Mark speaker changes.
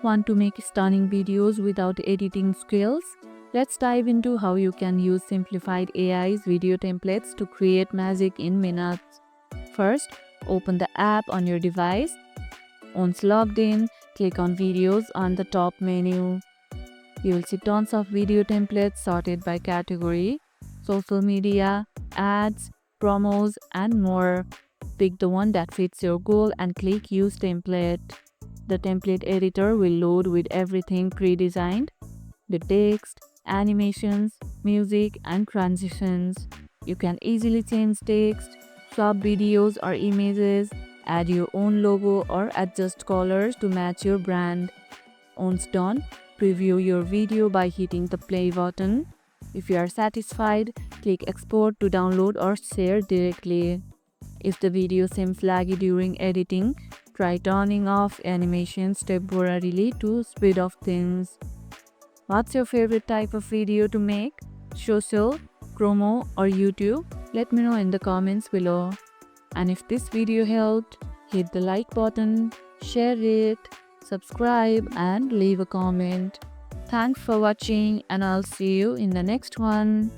Speaker 1: Want to make stunning videos without editing skills? Let's dive into how you can use Simplified AI's video templates to create magic in minutes. First, open the app on your device. Once logged in, click on Videos on the top menu. You will see tons of video templates sorted by category: social media, ads, promos, and more. Pick the one that fits your goal and click Use Template. The template editor will load with everything pre-designed: the text, animations, music, and transitions. You can easily change text, swap videos or images, add your own logo, or adjust colors to match your brand. Once done, preview your video by hitting the play button. If you are satisfied, click Export to download or share directly. If the video seems laggy during editing, try turning off animations temporarily to speed up things. What's your favorite type of video to make? Social, promo, or YouTube? Let me know in the comments below. And if this video helped, hit the like button, share it, subscribe, and leave a comment. Thanks for watching, and I'll see you in the next one.